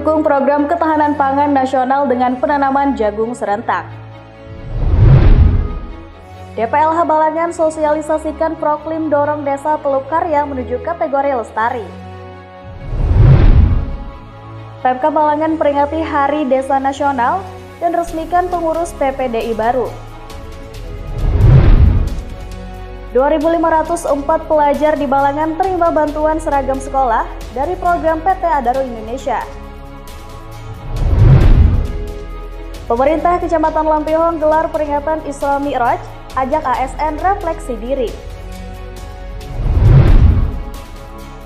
mendukung program ketahanan pangan nasional dengan penanaman jagung serentak. DPLH Balangan sosialisasikan proklim dorong desa Teluk Karya menuju kategori lestari. Pemkab Balangan peringati Hari Desa Nasional dan resmikan pengurus PPDI baru. 2.504 pelajar di Balangan terima bantuan seragam sekolah dari program PT Adaro Indonesia. Pemerintah Kecamatan Lampihong gelar peringatan Isra Mi'raj, ajak ASN refleksi diri.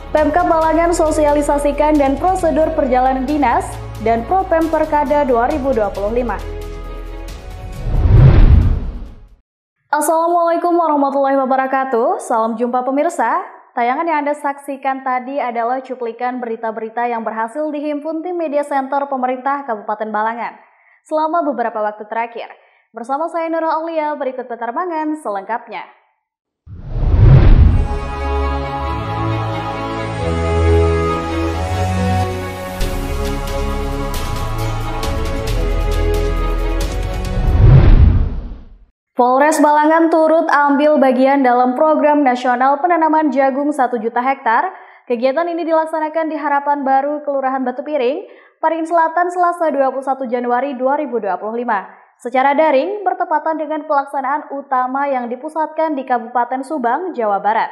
Pemkab Balangan sosialisasikan dan prosedur perjalanan dinas dan Propem Perkada 2025. Assalamualaikum warahmatullahi wabarakatuh. Salam jumpa pemirsa. Tayangan yang Anda saksikan tadi adalah cuplikan berita-berita yang berhasil dihimpun tim media center pemerintah Kabupaten Balangan selama beberapa waktu terakhir. Bersama saya Nurul Aulia, berikut penerbangan selengkapnya. Polres Balangan turut ambil bagian dalam program nasional penanaman jagung 1 juta hektar. Kegiatan ini dilaksanakan di Harapan Baru, Kelurahan Batu Piring, Paringin Selatan, Selasa 21 Januari 2025. Secara daring, bertepatan dengan pelaksanaan utama yang dipusatkan di Kabupaten Subang, Jawa Barat.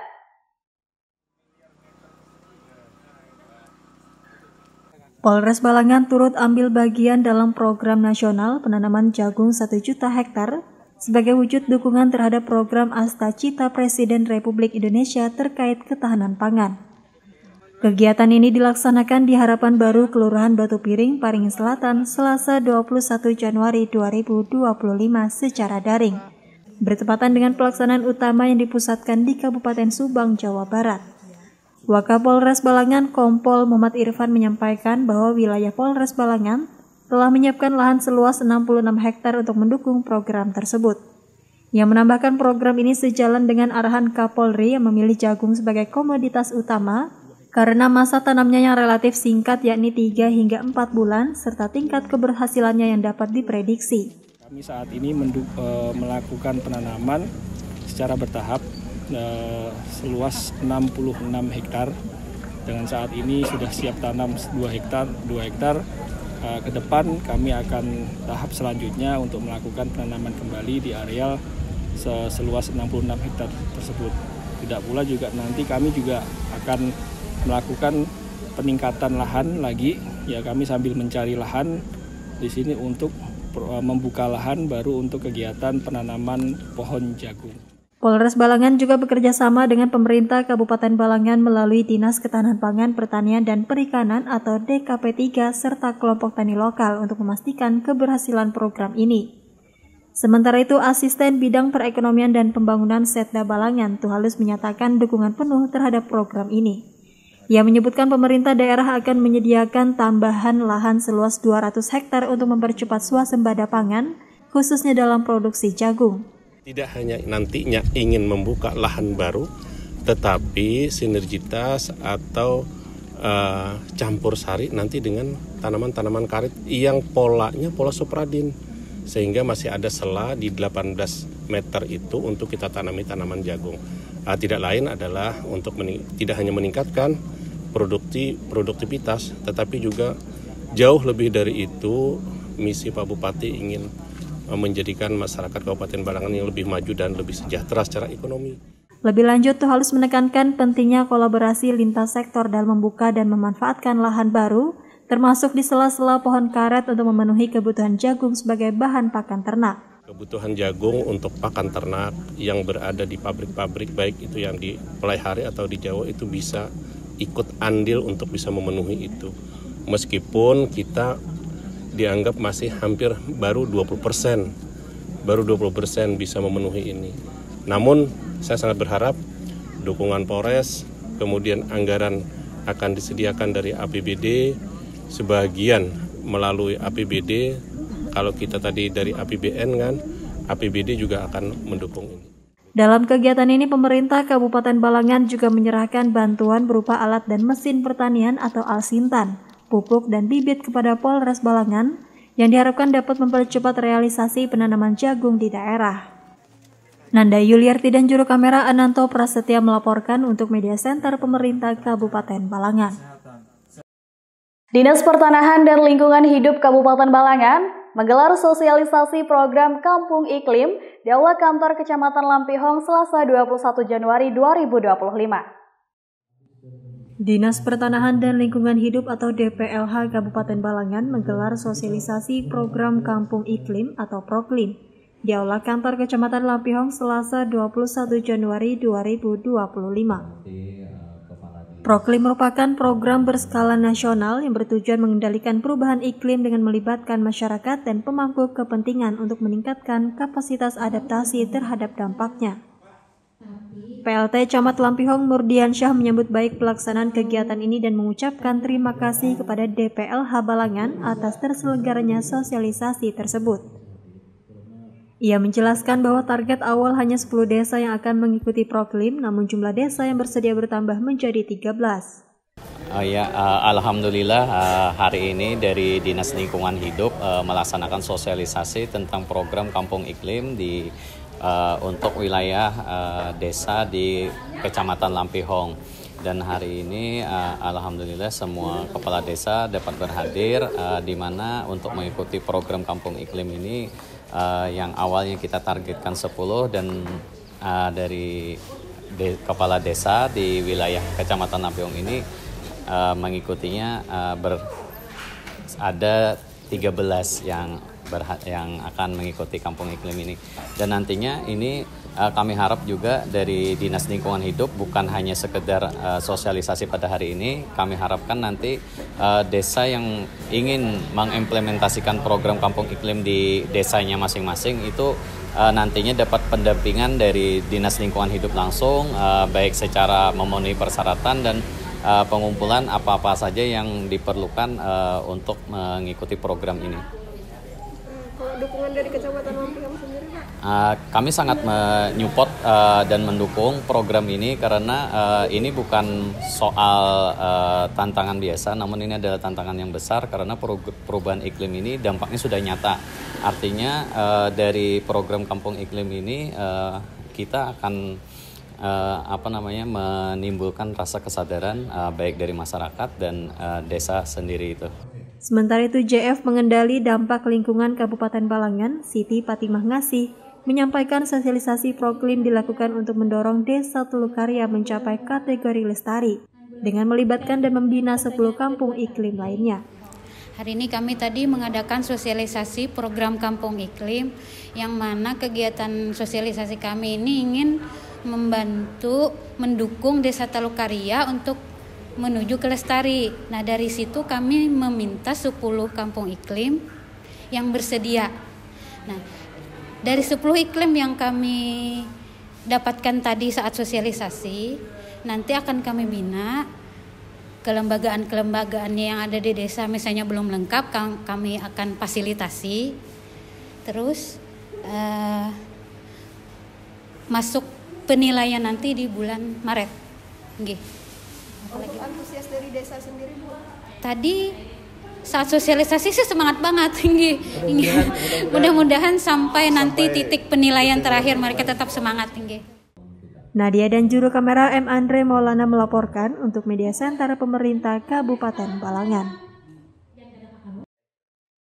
Polres Balangan turut ambil bagian dalam program nasional penanaman jagung 1 juta hektar sebagai wujud dukungan terhadap program Asta-Cita Presiden Republik Indonesia terkait ketahanan pangan. Kegiatan ini dilaksanakan di Harapan Baru, Kelurahan Batu Piring, Paringin Selatan, Selasa 21 Januari 2025 secara daring, bertepatan dengan pelaksanaan utama yang dipusatkan di Kabupaten Subang, Jawa Barat. Wakapolres Balangan Kompol Muhammad Irfan menyampaikan bahwa wilayah Polres Balangan telah menyiapkan lahan seluas 66 hektar untuk mendukung program tersebut. Ia menambahkan program ini sejalan dengan arahan Kapolri yang memilih jagung sebagai komoditas utama karena masa tanamnya yang relatif singkat yakni 3 hingga 4 bulan serta tingkat keberhasilannya yang dapat diprediksi. Kami saat ini melakukan penanaman secara bertahap seluas 66 hektar. Dengan saat ini sudah siap tanam 2 hektar. Ke depan kami akan tahap selanjutnya untuk melakukan penanaman kembali di areal seluas 66 hektar tersebut. Tidak pula juga nanti kami juga akan melakukan peningkatan lahan lagi, ya kami sambil mencari lahan di sini untuk membuka lahan baru untuk kegiatan penanaman pohon jagung. Polres Balangan juga bekerja sama dengan pemerintah Kabupaten Balangan melalui Dinas Ketahanan Pangan, Pertanian, dan Perikanan atau DKP 3 serta kelompok tani lokal untuk memastikan keberhasilan program ini. Sementara itu, Asisten Bidang Perekonomian dan Pembangunan Setda Balangan, Tuhalus menyatakan dukungan penuh terhadap program ini. Ia menyebutkan pemerintah daerah akan menyediakan tambahan lahan seluas 200 hektar untuk mempercepat swasembada pangan, khususnya dalam produksi jagung. Tidak hanya nantinya ingin membuka lahan baru, tetapi sinergitas atau campur sari nanti dengan tanaman-tanaman karet yang polanya pola supradin, sehingga masih ada sela di 18 meter itu untuk kita tanami tanaman jagung. Tidak lain adalah untuk tidak hanya meningkatkan produktivitas, tetapi juga jauh lebih dari itu misi Pak Bupati ingin menjadikan masyarakat Kabupaten Balangan yang lebih maju dan lebih sejahtera secara ekonomi. Lebih lanjut, Tuhalus menekankan pentingnya kolaborasi lintas sektor dalam membuka dan memanfaatkan lahan baru, termasuk di sela-sela pohon karet untuk memenuhi kebutuhan jagung sebagai bahan pakan ternak. Kebutuhan jagung untuk pakan ternak yang berada di pabrik-pabrik, baik itu yang di Pelaihari atau di Jawa, itu bisa ikut andil untuk bisa memenuhi itu. Meskipun kita dianggap masih hampir baru 20% bisa memenuhi ini. Namun saya sangat berharap dukungan Polres, kemudian anggaran akan disediakan dari APBD, sebagian melalui APBD, kalau kita tadi dari APBN kan, APBD juga akan mendukung ini. Dalam kegiatan ini, pemerintah Kabupaten Balangan juga menyerahkan bantuan berupa alat dan mesin pertanian atau Alsintan pupuk, dan bibit kepada Polres Balangan yang diharapkan dapat mempercepat realisasi penanaman jagung di daerah. Nanda Yuliarti dan juru kamera Ananto Prasetya melaporkan untuk Media Center Pemerintah Kabupaten Balangan. Dinas Pertanahan dan Lingkungan Hidup Kabupaten Balangan menggelar sosialisasi program Kampung Iklim di Aula Kantor Kecamatan Lampihong Selasa 21 Januari 2025. Dinas Pertanahan dan Lingkungan Hidup atau DPLH Kabupaten Balangan menggelar sosialisasi program Kampung Iklim atau Proklim di Aula Kantor Kecamatan Lampihong Selasa 21 Januari 2025. Proklim merupakan program berskala nasional yang bertujuan mengendalikan perubahan iklim dengan melibatkan masyarakat dan pemangku kepentingan untuk meningkatkan kapasitas adaptasi terhadap dampaknya. PLT Camat Lampihong Murdiansyah menyambut baik pelaksanaan kegiatan ini dan mengucapkan terima kasih kepada DPLH Balangan atas terselenggaranya sosialisasi tersebut. Ia menjelaskan bahwa target awal hanya 10 desa yang akan mengikuti Proklim, namun jumlah desa yang bersedia bertambah menjadi 13. Alhamdulillah hari ini dari Dinas Lingkungan Hidup melaksanakan sosialisasi tentang program Kampung Iklim untuk wilayah desa di Kecamatan Lampihong. Dan hari ini alhamdulillah semua kepala desa dapat berhadir di mana untuk mengikuti program Kampung Iklim ini yang awalnya kita targetkan 10 dan dari kepala desa di wilayah Kecamatan Lampihong ini mengikutinya ada 13 yang akan mengikuti Kampung Iklim ini. Dan nantinya ini kami harap juga dari Dinas Lingkungan Hidup bukan hanya sekedar sosialisasi pada hari ini, kami harapkan nanti desa yang ingin mengimplementasikan program Kampung Iklim di desanya masing-masing itu nantinya dapat pendampingan dari Dinas Lingkungan Hidup langsung, baik secara memenuhi persyaratan dan pengumpulan apa-apa saja yang diperlukan untuk mengikuti program ini. Kalau dukungan dari Kecamatan Lampihong sendiri, Pak? Kami sangat menyupport dan mendukung program ini karena ini bukan soal tantangan biasa, namun ini adalah tantangan yang besar karena perubahan iklim ini dampaknya sudah nyata. Artinya dari program Kampung Iklim ini kita akan menimbulkan rasa kesadaran baik dari masyarakat dan desa sendiri itu. Sementara itu, JF Pengendali Dampak Lingkungan Kabupaten Balangan, Siti Patimah Ngasih, menyampaikan sosialisasi Proklim dilakukan untuk mendorong Desa Tulukarya mencapai kategori lestari dengan melibatkan dan membina 10 kampung iklim lainnya. Hari ini kami tadi mengadakan sosialisasi program Kampung Iklim yang mana kegiatan sosialisasi kami ini ingin membantu mendukung Desa Tulukarya untuk menuju ke lestari. Nah, dari situ kami meminta 10 kampung iklim yang bersedia. Nah, dari 10 iklim yang kami dapatkan tadi saat sosialisasi, nanti akan kami bina kelembagaan-kelembagaannya yang ada di desa, misalnya belum lengkap, kami akan fasilitasi. Terus masuk penilaian nanti di bulan Maret. Nggih. Untuk antusias dari desa sendiri, Bu? Tadi saat sosialisasi sih semangat banget, tinggi. Mudah-mudahan sampai nanti titik penilaian terakhir mereka tetap semangat, tinggi. Nadia dan juru kamera M. Andre Maulana melaporkan untuk Media Center Pemerintah Kabupaten Balangan.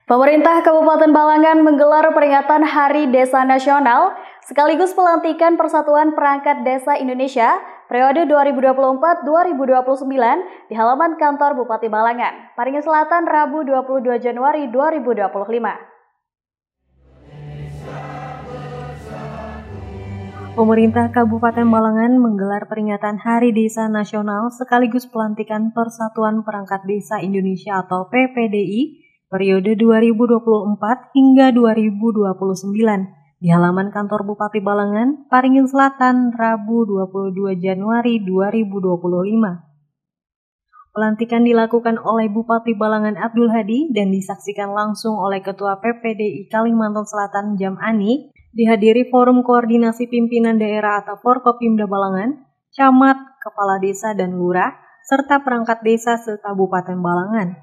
Pemerintah Kabupaten Balangan menggelar peringatan Hari Desa Nasional sekaligus pelantikan Persatuan Perangkat Desa Indonesia periode 2024-2029 di halaman kantor Bupati Balangan, Paringin Selatan, Rabu 22 Januari 2025. Pemerintah Kabupaten Balangan menggelar peringatan Hari Desa Nasional sekaligus pelantikan Persatuan Perangkat Desa Indonesia atau PPDI periode 2024 hingga 2029 di halaman kantor Bupati Balangan, Paringin Selatan, Rabu 22 Januari 2025. Pelantikan dilakukan oleh Bupati Balangan Abdul Hadi dan disaksikan langsung oleh Ketua PPDI Kalimantan Selatan Jam Ani, dihadiri Forum Koordinasi Pimpinan Daerah atau Forkopimda Balangan, Camat, Kepala Desa dan Lurah, serta perangkat desa se-Kabupaten Balangan.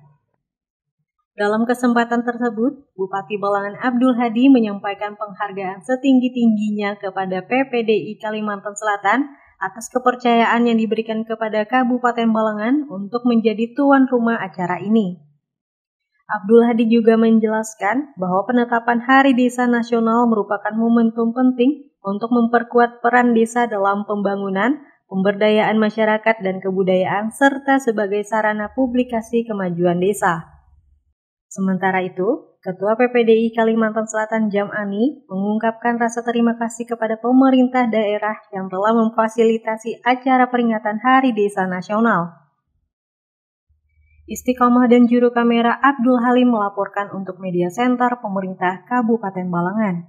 Dalam kesempatan tersebut, Bupati Balangan Abdul Hadi menyampaikan penghargaan setinggi-tingginya kepada PPDI Kalimantan Selatan atas kepercayaan yang diberikan kepada Kabupaten Balangan untuk menjadi tuan rumah acara ini. Abdul Hadi juga menjelaskan bahwa penetapan Hari Desa Nasional merupakan momentum penting untuk memperkuat peran desa dalam pembangunan, pemberdayaan masyarakat dan kebudayaan, serta sebagai sarana publikasi kemajuan desa. Sementara itu, Ketua PPDI Kalimantan Selatan Jam Ani mengungkapkan rasa terima kasih kepada pemerintah daerah yang telah memfasilitasi acara peringatan Hari Desa Nasional. Istiqomah dan juru kamera Abdul Halim melaporkan untuk Media Center Pemerintah Kabupaten Balangan.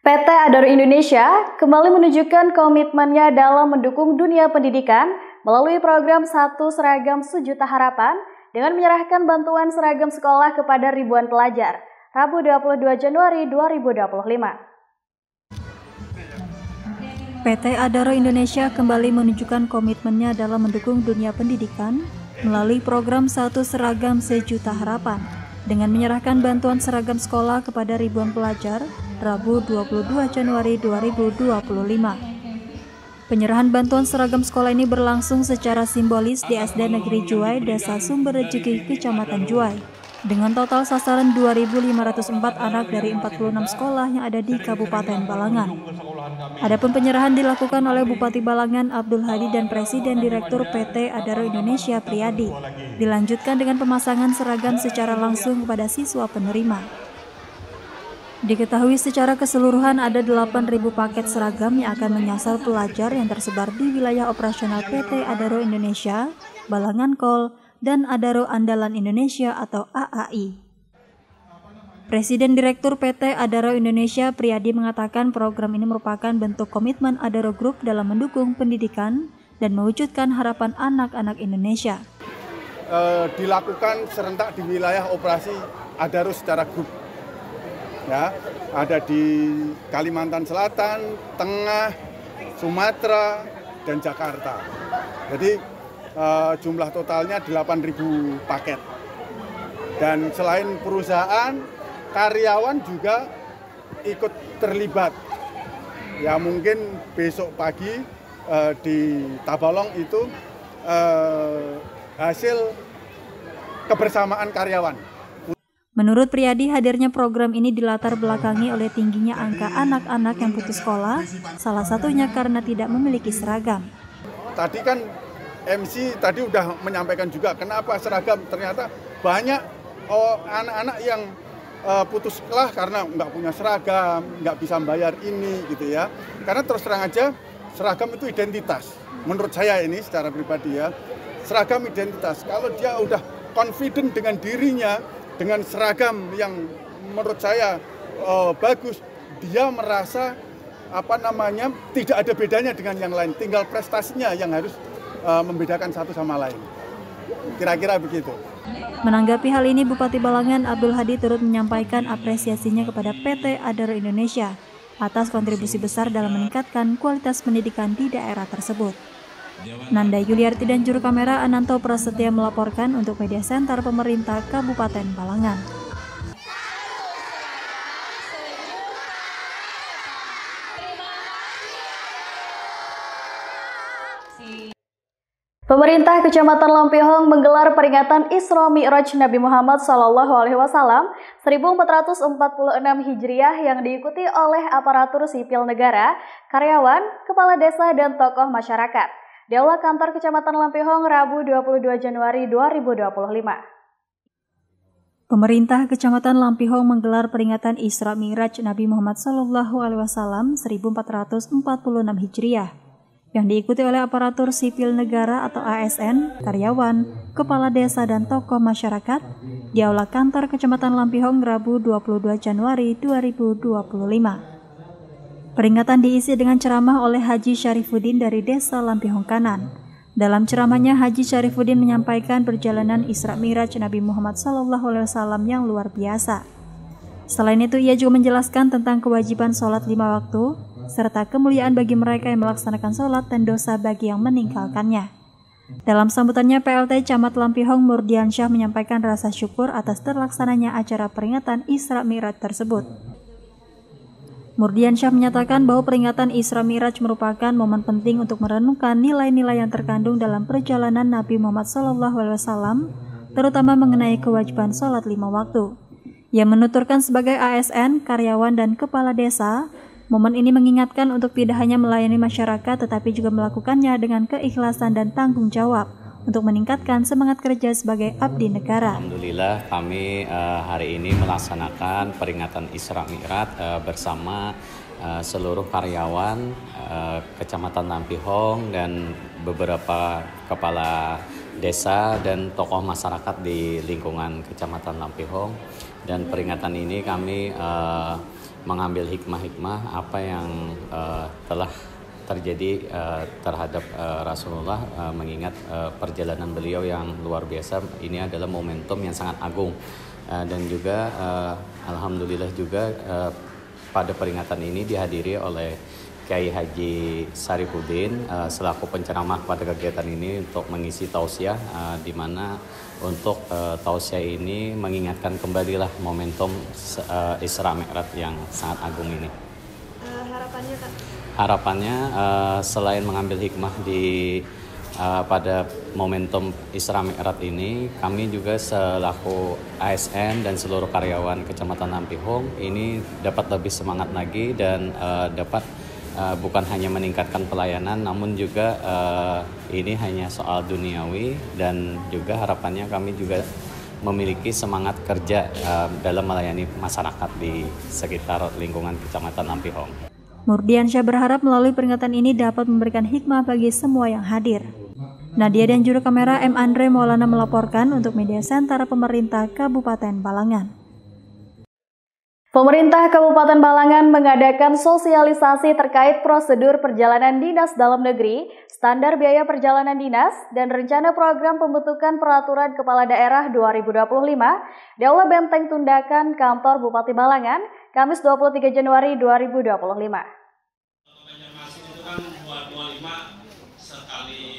PT Adaro Indonesia kembali menunjukkan komitmennya dalam mendukung dunia pendidikan melalui program Satu Seragam Sejuta Harapan dengan menyerahkan bantuan seragam sekolah kepada ribuan pelajar, Rabu 22 Januari 2025. PT Adaro Indonesia kembali menunjukkan komitmennya dalam mendukung dunia pendidikan melalui program Satu Seragam Sejuta Harapan dengan menyerahkan bantuan seragam sekolah kepada ribuan pelajar, Rabu 22 Januari 2025. Penyerahan bantuan seragam sekolah ini berlangsung secara simbolis di SD Negeri Juwai, Desa Sumber Rejeki, Kecamatan Juwai, dengan total sasaran 2.504 anak dari 46 sekolah yang ada di Kabupaten Balangan. Adapun penyerahan dilakukan oleh Bupati Balangan Abdul Hadi dan Presiden Direktur PT Adaro Indonesia Priyadi. Dilanjutkan dengan pemasangan seragam secara langsung kepada siswa penerima. Diketahui secara keseluruhan ada 8.000 paket seragam yang akan menyasar pelajar yang tersebar di wilayah operasional PT Adaro Indonesia, Balangan Kol, dan Adaro Andalan Indonesia atau AAI. Presiden Direktur PT Adaro Indonesia Priyadi mengatakan program ini merupakan bentuk komitmen Adaro Group dalam mendukung pendidikan dan mewujudkan harapan anak-anak Indonesia. Dilakukan serentak di wilayah operasi Adaro secara grup. Ya, ada di Kalimantan Selatan, Tengah, Sumatera, dan Jakarta. Jadi jumlah totalnya 8.000 paket. Dan selain perusahaan, karyawan juga ikut terlibat. Ya mungkin besok pagi di Tabalong itu hasil kebersamaan karyawan. Menurut Priyadi, hadirnya program ini dilatar belakangi oleh tingginya angka anak-anak yang putus sekolah, salah satunya karena tidak memiliki seragam. Tadi kan MC tadi udah menyampaikan juga kenapa seragam, ternyata banyak anak-anak yang putus sekolah karena nggak punya seragam, nggak bisa bayar ini gitu ya. Karena terus terang aja seragam itu identitas. Menurut saya ini secara pribadi ya, seragam identitas. Kalau dia udah confident dengan dirinya, dengan seragam yang menurut saya bagus, dia merasa tidak ada bedanya dengan yang lain, tinggal prestasinya yang harus membedakan satu sama lain. Kira-kira begitu. Menanggapi hal ini, Bupati Balangan Abdul Hadi turut menyampaikan apresiasinya kepada PT Adaro Indonesia atas kontribusi besar dalam meningkatkan kualitas pendidikan di daerah tersebut. Nanda Yuliarti dan juru kamera Ananto Prasetya melaporkan untuk Media Center Pemerintah Kabupaten Balangan. Pemerintah Kecamatan Lampihong menggelar peringatan Isra Mi'raj Nabi Muhammad SAW 1446 Hijriah yang diikuti oleh aparatur sipil negara, karyawan, kepala desa, dan tokoh masyarakat di Aula Kantor Kecamatan Lampihong Rabu 22 Januari 2025. Pemerintah Kecamatan Lampihong menggelar peringatan Isra Mi'raj Nabi Muhammad SAW 1446 Hijriah yang diikuti oleh aparatur sipil negara atau ASN, karyawan, kepala desa, dan tokoh masyarakat di Aula Kantor Kecamatan Lampihong Rabu 22 Januari 2025. Peringatan diisi dengan ceramah oleh Haji Syarifuddin dari Desa Lampihong Kanan. Dalam ceramahnya, Haji Syarifuddin menyampaikan perjalanan Isra Mi'raj Nabi Muhammad SAW yang luar biasa. Selain itu, ia juga menjelaskan tentang kewajiban sholat 5 waktu, serta kemuliaan bagi mereka yang melaksanakan sholat dan dosa bagi yang meninggalkannya. Dalam sambutannya, PLT Camat Lampihong Murdiansyah menyampaikan rasa syukur atas terlaksananya acara peringatan Isra Mi'raj tersebut. Murdiansyah menyatakan bahwa peringatan Isra Mi'raj merupakan momen penting untuk merenungkan nilai-nilai yang terkandung dalam perjalanan Nabi Muhammad SAW, terutama mengenai kewajiban sholat 5 waktu. Ia menuturkan sebagai ASN, karyawan, dan kepala desa, momen ini mengingatkan untuk tidak hanya melayani masyarakat tetapi juga melakukannya dengan keikhlasan dan tanggung jawab untuk meningkatkan semangat kerja sebagai abdi negara. Alhamdulillah kami hari ini melaksanakan peringatan Isra Mi'raj bersama seluruh karyawan Kecamatan Lampihong dan beberapa kepala desa dan tokoh masyarakat di lingkungan Kecamatan Lampihong. Dan peringatan ini kami mengambil hikmah-hikmah apa yang telah terjadi terhadap Rasulullah, mengingat perjalanan beliau yang luar biasa. Ini adalah momentum yang sangat agung dan juga alhamdulillah juga pada peringatan ini dihadiri oleh Kiai Haji Sarifuddin selaku penceramah pada kegiatan ini untuk mengisi tausiah, di mana untuk tausiah ini mengingatkan kembalilah momentum Isra Mi'raj yang sangat agung ini. Harapannya Kak? Harapannya selain mengambil hikmah pada momentum Isra Mi'raj ini, kami juga selaku ASN dan seluruh karyawan Kecamatan Lampihong ini dapat lebih semangat lagi dan dapat bukan hanya meningkatkan pelayanan, namun juga ini hanya soal duniawi, dan juga harapannya kami juga memiliki semangat kerja dalam melayani masyarakat di sekitar lingkungan Kecamatan Lampihong. Murdiansyah berharap melalui peringatan ini dapat memberikan hikmah bagi semua yang hadir. Nadia dan juru kamera M. Andre Maulana melaporkan untuk Media Center Pemerintah Kabupaten Balangan. Pemerintah Kabupaten Balangan mengadakan sosialisasi terkait prosedur perjalanan dinas dalam negeri, standar biaya perjalanan dinas, dan rencana program pembentukan peraturan kepala daerah 2025 di Aula Benteng Tundakan Kantor Bupati Balangan, Kamis 23 Januari 2025.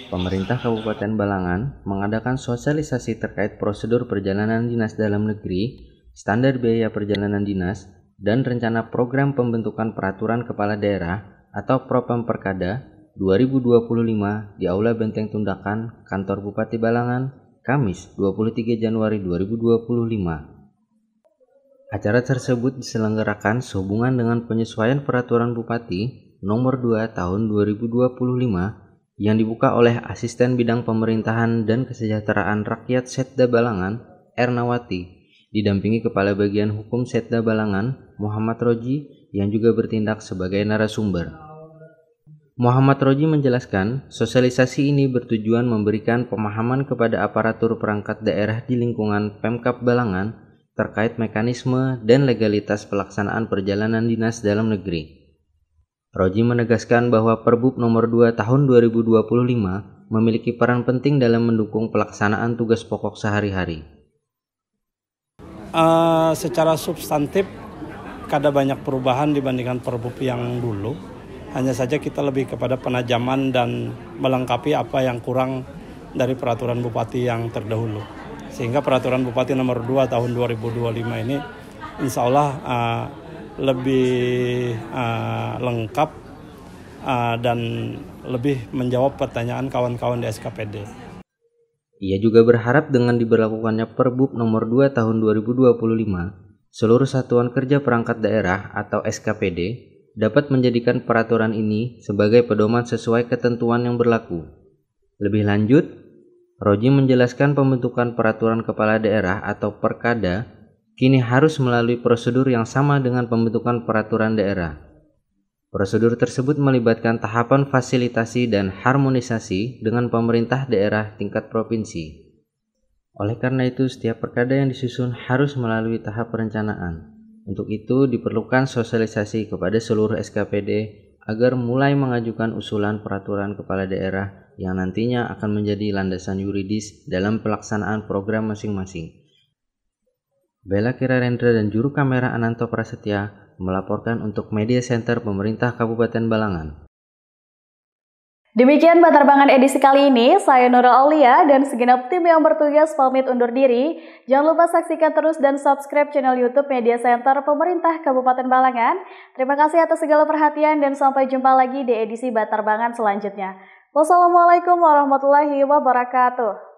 Pemerintah Kabupaten Balangan mengadakan sosialisasi terkait prosedur perjalanan dinas dalam negeri, standar biaya perjalanan dinas, dan rencana program pembentukan peraturan kepala daerah atau Propemperkada 2025 di Aula Benteng Tundakan, Kantor Bupati Balangan, Kamis 23 Januari 2025. Acara tersebut diselenggarakan sehubungan dengan penyesuaian Peraturan Bupati Nomor 2 Tahun 2025 yang dibuka oleh Asisten Bidang Pemerintahan dan Kesejahteraan Rakyat Setda Balangan, Ernawati, didampingi Kepala Bagian Hukum Setda Balangan, Muhammad Roji, yang juga bertindak sebagai narasumber. Muhammad Roji menjelaskan, sosialisasi ini bertujuan memberikan pemahaman kepada aparatur perangkat daerah di lingkungan Pemkab Balangan terkait mekanisme dan legalitas pelaksanaan perjalanan dinas dalam negeri. Roji menegaskan bahwa Perbub Nomor 2 Tahun 2025 memiliki peran penting dalam mendukung pelaksanaan tugas pokok sehari-hari. Secara substantif, ada banyak perubahan dibandingkan Perbub yang dulu. Hanya saja kita lebih kepada penajaman dan melengkapi apa yang kurang dari peraturan Bupati yang terdahulu. Sehingga peraturan Bupati Nomor 2 Tahun 2025 ini insya Allah lebih lengkap dan lebih menjawab pertanyaan kawan-kawan di SKPD. Ia juga berharap dengan diberlakukannya Perbub Nomor 2 Tahun 2025, seluruh satuan kerja perangkat daerah atau SKPD dapat menjadikan peraturan ini sebagai pedoman sesuai ketentuan yang berlaku. Lebih lanjut, Roji menjelaskan pembentukan peraturan kepala daerah atau Perkada kini harus melalui prosedur yang sama dengan pembentukan peraturan daerah. Prosedur tersebut melibatkan tahapan fasilitasi dan harmonisasi dengan pemerintah daerah tingkat provinsi. Oleh karena itu, setiap perkada yang disusun harus melalui tahap perencanaan. Untuk itu, diperlukan sosialisasi kepada seluruh SKPD agar mulai mengajukan usulan peraturan kepala daerah yang nantinya akan menjadi landasan yuridis dalam pelaksanaan program masing-masing. Bella Kirarendra dan juru kamera Ananto Prasetya melaporkan untuk Media Center Pemerintah Kabupaten Balangan. Demikian Batarbangan edisi kali ini, saya Nurul Aulia dan segenap tim yang bertugas pamit undur diri. Jangan lupa saksikan terus dan subscribe channel YouTube Media Center Pemerintah Kabupaten Balangan. Terima kasih atas segala perhatian dan sampai jumpa lagi di edisi Batarbangan selanjutnya. Wassalamualaikum warahmatullahi wabarakatuh.